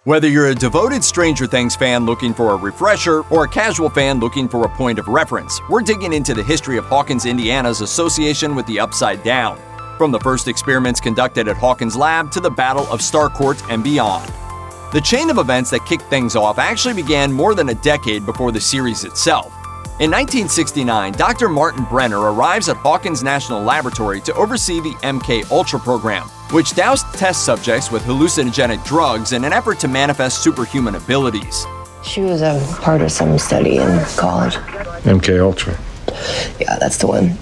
Whether you're a devoted Stranger Things fan looking for a refresher or a casual fan looking for a point of reference, we're digging into the history of Hawkins, Indiana's association with the Upside Down, from the first experiments conducted at Hawkins' lab to the Battle of Starcourt and beyond. The chain of events that kicked things off actually began more than a decade before the series itself. In 1969, Dr. Martin Brenner arrives at Hawkins National Laboratory to oversee the MK-Ultra program, which doused test subjects with hallucinogenic drugs in an effort to manifest superhuman abilities. She was a part of some study in college. MK-Ultra. Yeah, that's the one.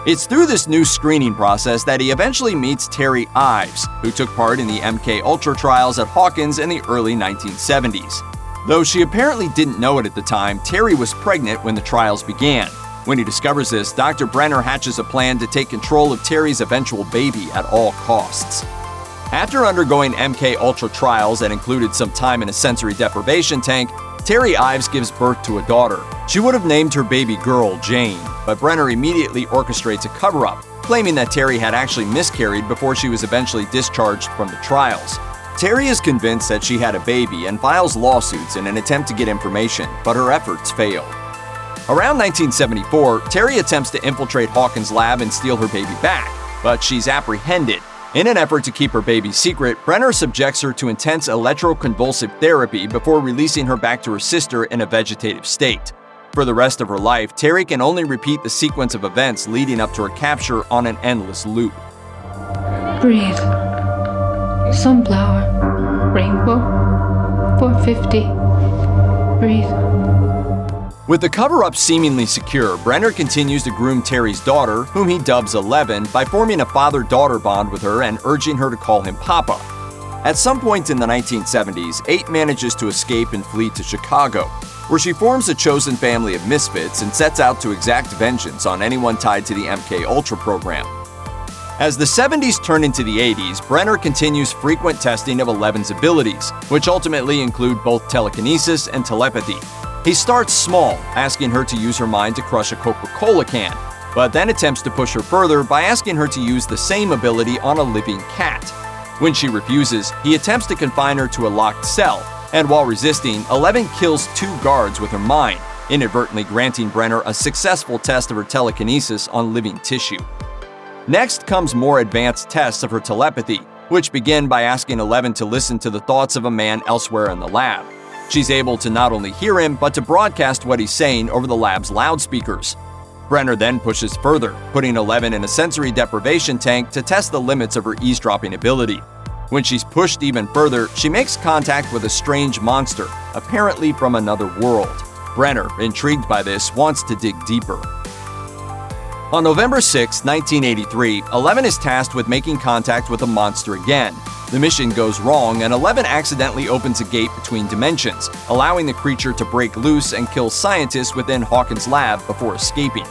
It's through this new screening process that he eventually meets Terry Ives, who took part in the MK-Ultra trials at Hawkins in the early 1970s. Though she apparently didn't know it at the time, Terry was pregnant when the trials began. When he discovers this, Dr. Brenner hatches a plan to take control of Terry's eventual baby at all costs. After undergoing MK-Ultra trials that included some time in a sensory deprivation tank, Terry Ives gives birth to a daughter. She would have named her baby girl Jane, but Brenner immediately orchestrates a cover-up, claiming that Terry had actually miscarried before she was eventually discharged from the trials. Terry is convinced that she had a baby and files lawsuits in an attempt to get information, but her efforts fail. Around 1974, Terry attempts to infiltrate Hawkins' lab and steal her baby back, but she's apprehended. In an effort to keep her baby secret, Brenner subjects her to intense electroconvulsive therapy before releasing her back to her sister in a vegetative state. For the rest of her life, Terry can only repeat the sequence of events leading up to her capture on an endless loop. Breathe. Sunflower. Rainbow. 450. Breathe. With the cover-up seemingly secure, Brenner continues to groom Terry's daughter, whom he dubs 11, by forming a father-daughter bond with her and urging her to call him Papa. At some point in the 1970s, 8 manages to escape and flee to Chicago, where she forms a chosen family of misfits and sets out to exact vengeance on anyone tied to the MK-Ultra program. As the 70s turn into the 80s, Brenner continues frequent testing of 11's abilities, which ultimately include both telekinesis and telepathy. He starts small, asking her to use her mind to crush a Coca-Cola can, but then attempts to push her further by asking her to use the same ability on a living cat. When she refuses, he attempts to confine her to a locked cell, and while resisting, 11 kills 2 guards with her mind, inadvertently granting Brenner a successful test of her telekinesis on living tissue. Next comes more advanced tests of her telepathy, which begin by asking 11 to listen to the thoughts of a man elsewhere in the lab. She's able to not only hear him, but to broadcast what he's saying over the lab's loudspeakers. Brenner then pushes further, putting 11 in a sensory deprivation tank to test the limits of her eavesdropping ability. When she's pushed even further, she makes contact with a strange monster, apparently from another world. Brenner, intrigued by this, wants to dig deeper. On November 6, 1983, 11 is tasked with making contact with the monster again. The mission goes wrong, and 11 accidentally opens a gate between dimensions, allowing the creature to break loose and kill scientists within Hawkins' lab before escaping.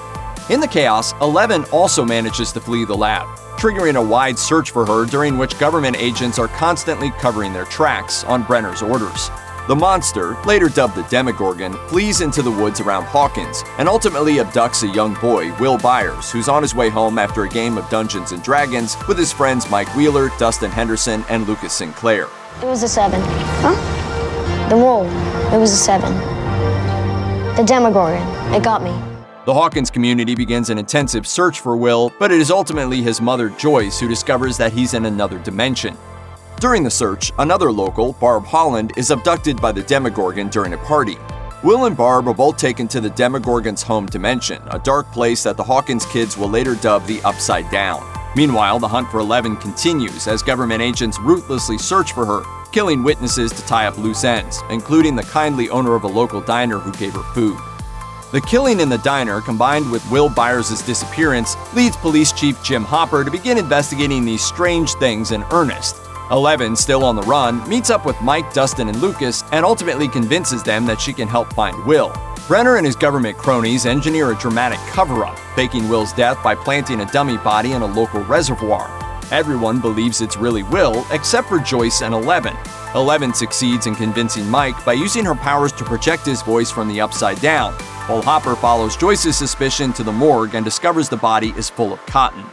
In the chaos, 11 also manages to flee the lab, triggering a wide search for her during which government agents are constantly covering their tracks on Brenner's orders. The monster, later dubbed the Demogorgon, flees into the woods around Hawkins and ultimately abducts a young boy, Will Byers, who's on his way home after a game of Dungeons & Dragons with his friends Mike Wheeler, Dustin Henderson, and Lucas Sinclair. It was a 7. Huh? The roll. It was a 7. The Demogorgon. It got me. The Hawkins community begins an intensive search for Will, but it is ultimately his mother, Joyce, who discovers that he's in another dimension. During the search, another local, Barb Holland, is abducted by the Demogorgon during a party. Will and Barb are both taken to the Demogorgon's home dimension, a dark place that the Hawkins kids will later dub the Upside Down. Meanwhile, the hunt for 11 continues as government agents ruthlessly search for her, killing witnesses to tie up loose ends, including the kindly owner of a local diner who gave her food. The killing in the diner, combined with Will Byers' disappearance, leads Police Chief Jim Hopper to begin investigating these strange things in earnest. 11, still on the run, meets up with Mike, Dustin, and Lucas and ultimately convinces them that she can help find Will. Brenner and his government cronies engineer a dramatic cover-up, faking Will's death by planting a dummy body in a local reservoir. Everyone believes it's really Will, except for Joyce and 11. 11 succeeds in convincing Mike by using her powers to project his voice from the Upside Down, while Hopper follows Joyce's suspicion to the morgue and discovers the body is full of cotton.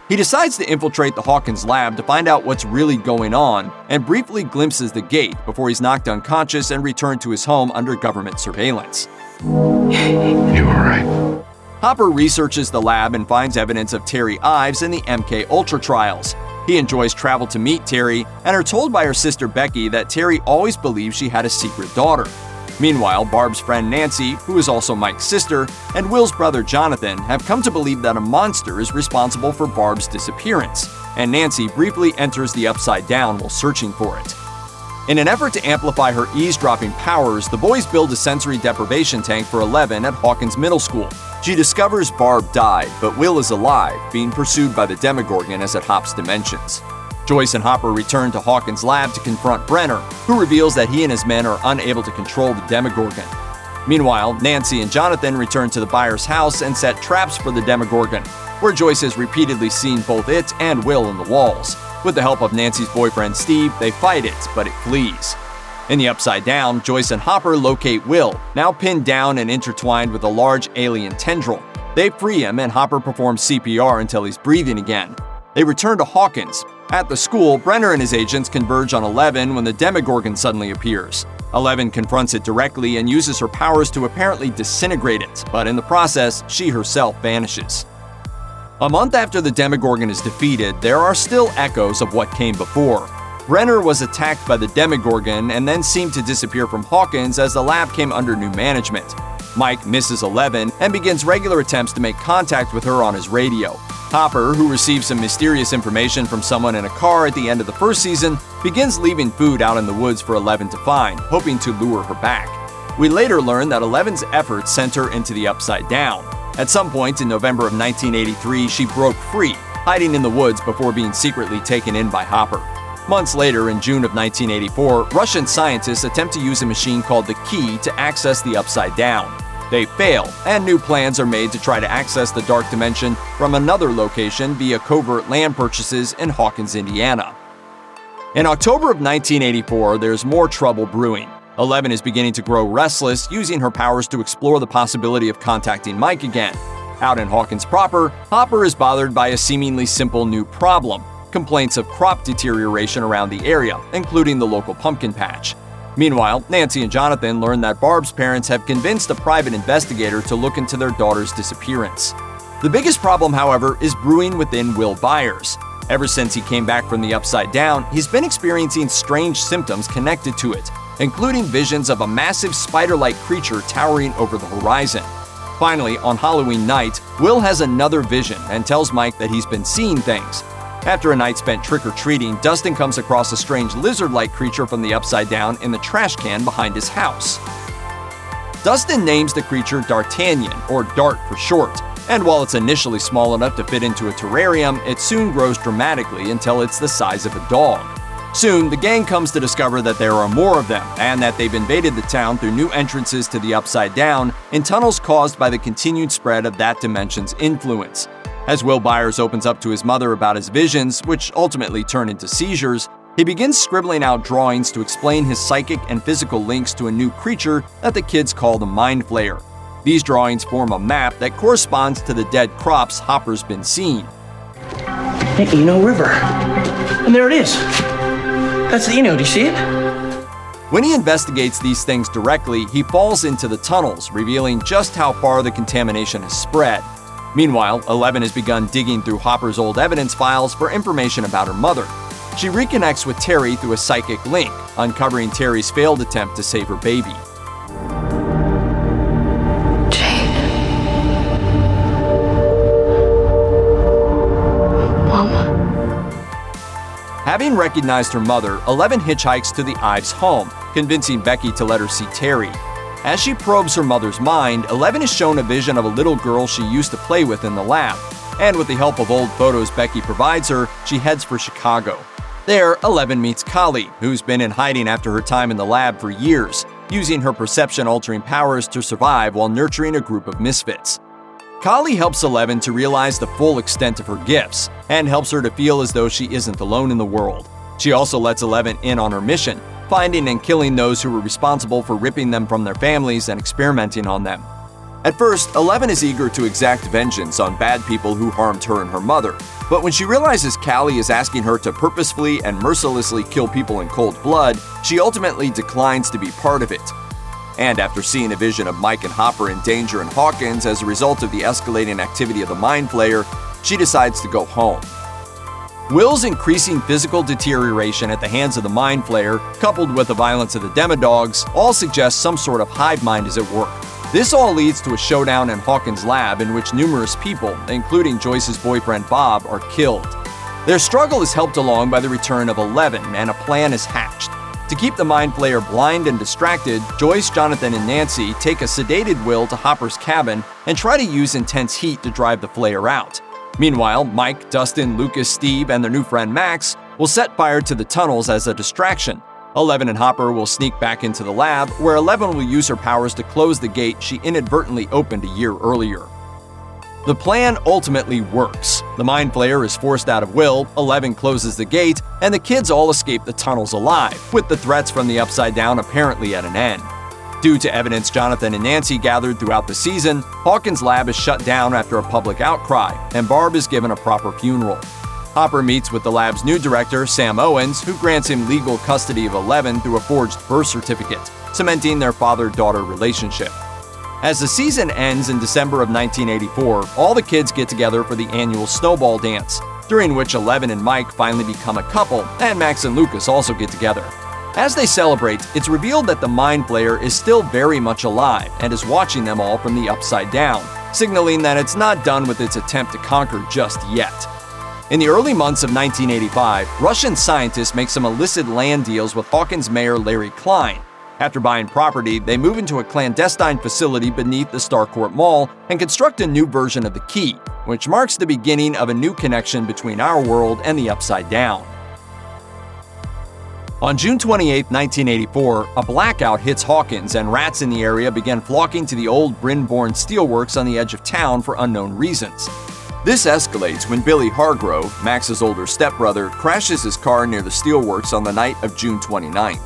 He decides to infiltrate the Hawkins lab to find out what's really going on, and briefly glimpses the gate before he's knocked unconscious and returned to his home under government surveillance. You all right? Hopper researches the lab and finds evidence of Terry Ives in the MK Ultra trials. He enjoys travel to meet Terry and are told by her sister Becky that Terry always believed she had a secret daughter. Meanwhile, Barb's friend Nancy, who is also Mike's sister, and Will's brother Jonathan have come to believe that a monster is responsible for Barb's disappearance, and Nancy briefly enters the Upside Down while searching for it. In an effort to amplify her eavesdropping powers, the boys build a sensory deprivation tank for 11 at Hawkins Middle School. She discovers Barb died, but Will is alive, being pursued by the Demogorgon as it hops dimensions. Joyce and Hopper return to Hawkins' lab to confront Brenner, who reveals that he and his men are unable to control the Demogorgon. Meanwhile, Nancy and Jonathan return to the Byers' house and set traps for the Demogorgon, where Joyce has repeatedly seen both it and Will in the walls. With the help of Nancy's boyfriend Steve, they fight it, but it flees. In the Upside Down, Joyce and Hopper locate Will, now pinned down and intertwined with a large alien tendril. They free him, and Hopper performs CPR until he's breathing again. They return to Hawkins. At the school, Brenner and his agents converge on 11 when the Demogorgon suddenly appears. 11 confronts it directly and uses her powers to apparently disintegrate it, but in the process, she herself vanishes. A month after the Demogorgon is defeated, there are still echoes of what came before. Brenner was attacked by the Demogorgon and then seemed to disappear from Hawkins as the lab came under new management. Mike misses 11 and begins regular attempts to make contact with her on his radio. Hopper, who receives some mysterious information from someone in a car at the end of the first season, begins leaving food out in the woods for 11 to find, hoping to lure her back. We later learn that 11's efforts sent her into the Upside Down. At some point in November of 1983, she broke free, hiding in the woods before being secretly taken in by Hopper. Months later, in June of 1984, Russian scientists attempt to use a machine called the Key to access the Upside Down. They fail, and new plans are made to try to access the Dark Dimension from another location via covert land purchases in Hawkins, Indiana. In October of 1984, there's more trouble brewing. 11 is beginning to grow restless, using her powers to explore the possibility of contacting Mike again. Out in Hawkins proper, Hopper is bothered by a seemingly simple new problem: complaints of crop deterioration around the area, including the local pumpkin patch. Meanwhile, Nancy and Jonathan learn that Barb's parents have convinced a private investigator to look into their daughter's disappearance. The biggest problem, however, is brewing within Will Byers. Ever since he came back from the Upside Down, he's been experiencing strange symptoms connected to it, including visions of a massive spider-like creature towering over the horizon. Finally, on Halloween night, Will has another vision and tells Mike that he's been seeing things. After a night spent trick-or-treating, Dustin comes across a strange lizard-like creature from the Upside Down in the trash can behind his house. Dustin names the creature D'Artagnan, or Dart for short, and while it's initially small enough to fit into a terrarium, it soon grows dramatically until it's the size of a dog. Soon, the gang comes to discover that there are more of them, and that they've invaded the town through new entrances to the Upside Down in tunnels caused by the continued spread of that dimension's influence. As Will Byers opens up to his mother about his visions, which ultimately turn into seizures, he begins scribbling out drawings to explain his psychic and physical links to a new creature that the kids call the Mind Flayer. These drawings form a map that corresponds to the dead crops Hopper's been seeing. Hey, River. And there it is. That's the do you see it? When he investigates these things directly, he falls into the tunnels, revealing just how far the contamination has spread. Meanwhile, 11 has begun digging through Hopper's old evidence files for information about her mother. She reconnects with Terry through a psychic link, uncovering Terry's failed attempt to save her baby. Having recognized her mother, 11 hitchhikes to the Ives home, convincing Becky to let her see Terry. As she probes her mother's mind, 11 is shown a vision of a little girl she used to play with in the lab, and with the help of old photos Becky provides her, she heads for Chicago. There, 11 meets Kali, who's been in hiding after her time in the lab for years, using her perception-altering powers to survive while nurturing a group of misfits. Kali helps 11 to realize the full extent of her gifts, and helps her to feel as though she isn't alone in the world. She also lets 11 in on her mission, finding and killing those who were responsible for ripping them from their families and experimenting on them. At first, 11 is eager to exact vengeance on bad people who harmed her and her mother. But when she realizes Callie is asking her to purposefully and mercilessly kill people in cold blood, she ultimately declines to be part of it. And after seeing a vision of Mike and Hopper in danger in Hawkins as a result of the escalating activity of the Mind Flayer, she decides to go home. Will's increasing physical deterioration at the hands of the Mind Flayer, coupled with the violence of the Demodogs, all suggest some sort of hive mind is at work. This all leads to a showdown in Hawkins' lab in which numerous people, including Joyce's boyfriend Bob, are killed. Their struggle is helped along by the return of 11, and a plan is hatched. To keep the Mind Flayer blind and distracted, Joyce, Jonathan, and Nancy take a sedated Will to Hopper's cabin and try to use intense heat to drive the Flayer out. Meanwhile, Mike, Dustin, Lucas, Steve, and their new friend Max will set fire to the tunnels as a distraction. 11 and Hopper will sneak back into the lab, where 11 will use her powers to close the gate she inadvertently opened a year earlier. The plan ultimately works. The Mind Flayer is forced out of Will, 11 closes the gate, and the kids all escape the tunnels alive, with the threats from the Upside Down apparently at an end. Due to evidence Jonathan and Nancy gathered throughout the season, Hawkins' lab is shut down after a public outcry, and Barb is given a proper funeral. Hopper meets with the lab's new director, Sam Owens, who grants him legal custody of 11 through a forged birth certificate, cementing their father-daughter relationship. As the season ends in December of 1984, all the kids get together for the annual snowball dance, during which 11 and Mike finally become a couple, and Max and Lucas also get together. As they celebrate, it's revealed that the Mind Flayer is still very much alive and is watching them all from the Upside Down, signaling that it's not done with its attempt to conquer just yet. In the early months of 1985, Russian scientists make some illicit land deals with Hawkins mayor Larry Klein. After buying property, they move into a clandestine facility beneath the Starcourt Mall and construct a new version of the key, which marks the beginning of a new connection between our world and the Upside Down. On June 28, 1984, a blackout hits Hawkins and rats in the area begin flocking to the old Bryn-Born steelworks on the edge of town for unknown reasons. This escalates when Billy Hargrove, Max's older stepbrother, crashes his car near the steelworks on the night of June 29th.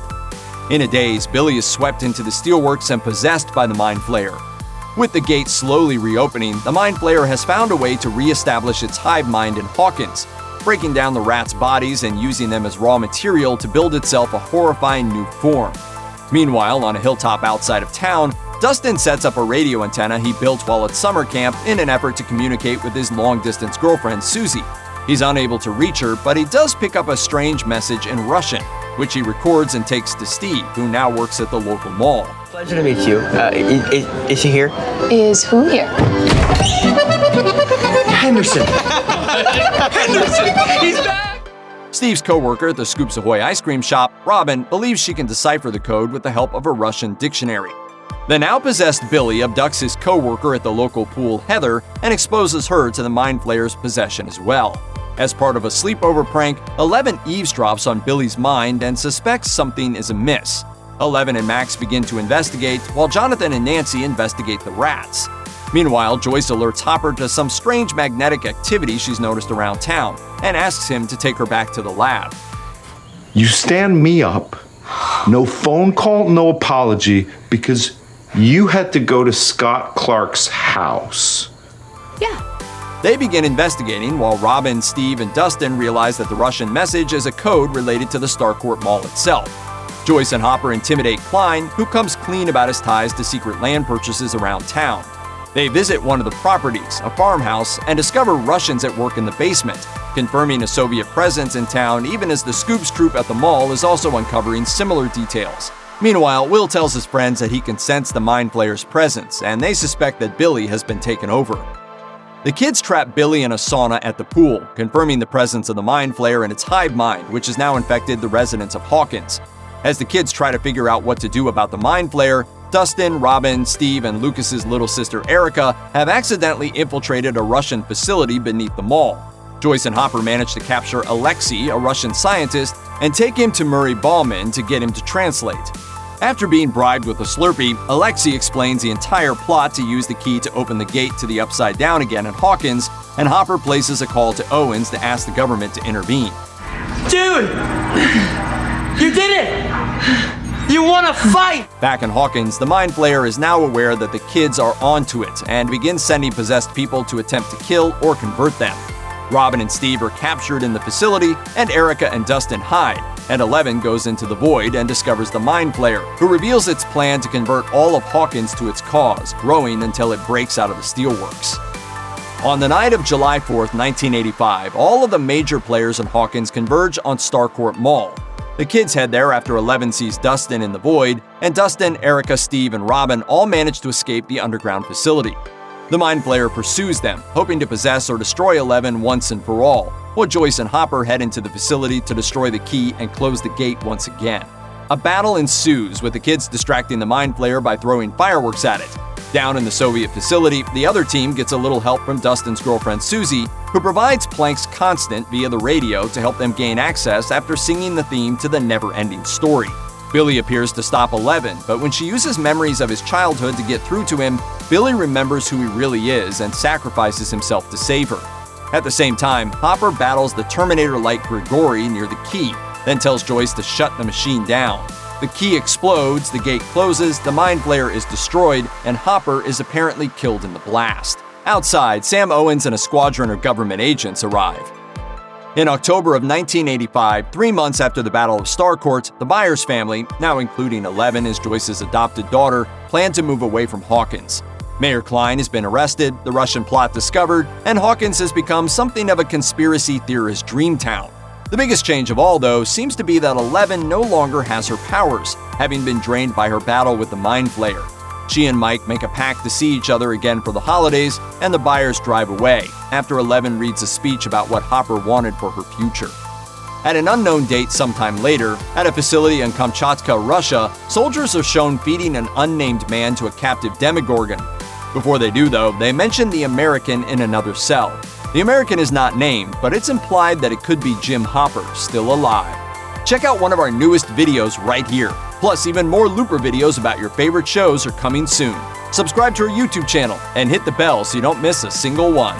In a daze, Billy is swept into the steelworks and possessed by the Mind Flayer. With the gate slowly reopening, the Mind Flayer has found a way to re-establish its hive mind in Hawkins, breaking down the rats' bodies and using them as raw material to build itself a horrifying new form. Meanwhile, on a hilltop outside of town, Dustin sets up a radio antenna he built while at summer camp in an effort to communicate with his long-distance girlfriend, Susie. He's unable to reach her, but he does pick up a strange message in Russian, which he records and takes to Steve, who now works at the local mall. Pleasure to meet you. Is she here? Is who here? Henderson! Henderson! He's back! Steve's co-worker at the Scoops Ahoy ice cream shop, Robin, believes she can decipher the code with the help of a Russian dictionary. The now-possessed Billy abducts his co-worker at the local pool, Heather, and exposes her to the Mind Flayer's possession as well. As part of a sleepover prank, 11 eavesdrops on Billy's mind and suspects something is amiss. 11 and Max begin to investigate, while Jonathan and Nancy investigate the rats. Meanwhile, Joyce alerts Hopper to some strange magnetic activity she's noticed around town and asks him to take her back to the lab. You stand me up, no phone call, no apology, because you had to go to Scott Clark's house. Yeah. They begin investigating while Robin, Steve, and Dustin realize that the Russian message is a code related to the Starcourt Mall itself. Joyce and Hopper intimidate Klein, who comes clean about his ties to secret land purchases around town. They visit one of the properties, a farmhouse, and discover Russians at work in the basement, confirming a Soviet presence in town even as the Scoops troupe at the mall is also uncovering similar details. Meanwhile, Will tells his friends that he can sense the Mind Flayer's presence, and they suspect that Billy has been taken over. The kids trap Billy in a sauna at the pool, confirming the presence of the Mind Flayer and its hive mind, which has now infected the residents of Hawkins. As the kids try to figure out what to do about the Mind Flayer, Dustin, Robin, Steve, and Lucas's little sister Erica have accidentally infiltrated a Russian facility beneath the mall. Joyce and Hopper manage to capture Alexei, a Russian scientist, and take him to Murray Ballman to get him to translate. After being bribed with a Slurpee, Alexei explains the entire plot to use the key to open the gate to the Upside Down again in Hawkins, and Hopper places a call to Owens to ask the government to intervene. Dude! You did it! You won wanna fight! Back in Hawkins, the Mind Flayer is now aware that the kids are onto it and begins sending possessed people to attempt to kill or convert them. Robin and Steve are captured in the facility, and Erica and Dustin hide, and Eleven goes into the void and discovers the Mind Flayer, who reveals its plan to convert all of Hawkins to its cause, growing until it breaks out of the steelworks. On the night of July 4th, 1985, all of the major players in Hawkins converge on Starcourt Mall. The kids head there after Eleven sees Dustin in the void, and Dustin, Erica, Steve, and Robin all manage to escape the underground facility. The Mind Flayer pursues them, hoping to possess or destroy Eleven once and for all, while Joyce and Hopper head into the facility to destroy the key and close the gate once again. A battle ensues, with the kids distracting the Mind Flayer by throwing fireworks at it. Down in the Soviet facility, the other team gets a little help from Dustin's girlfriend Susie, who provides Planck's Constant via the radio to help them gain access after singing the theme to the never-ending story. Billy appears to stop Eleven, but when she uses memories of his childhood to get through to him, Billy remembers who he really is and sacrifices himself to save her. At the same time, Hopper battles the Terminator-like Grigori near the key, then tells Joyce to shut the machine down. The key explodes, the gate closes, the Mind Flayer is destroyed, and Hopper is apparently killed in the blast. Outside, Sam Owens and a squadron of government agents arrive. In October of 1985, 3 months after the Battle of Starcourt, the Byers family, now including Eleven as Joyce's adopted daughter, plan to move away from Hawkins. Mayor Klein has been arrested, the Russian plot discovered, and Hawkins has become something of a conspiracy theorist dream town. The biggest change of all, though, seems to be that Eleven no longer has her powers, having been drained by her battle with the Mind Flayer. She and Mike make a pact to see each other again for the holidays, and the Byers drive away, after Eleven reads a speech about what Hopper wanted for her future. At an unknown date sometime later, at a facility in Kamchatka, Russia, soldiers are shown feeding an unnamed man to a captive Demogorgon. Before they do, though, they mention the American in another cell. The American is not named, but it's implied that it could be Jim Hopper, still alive. Check out one of our newest videos right here. Plus, even more Looper videos about your favorite shows are coming soon. Subscribe to our YouTube channel and hit the bell so you don't miss a single one.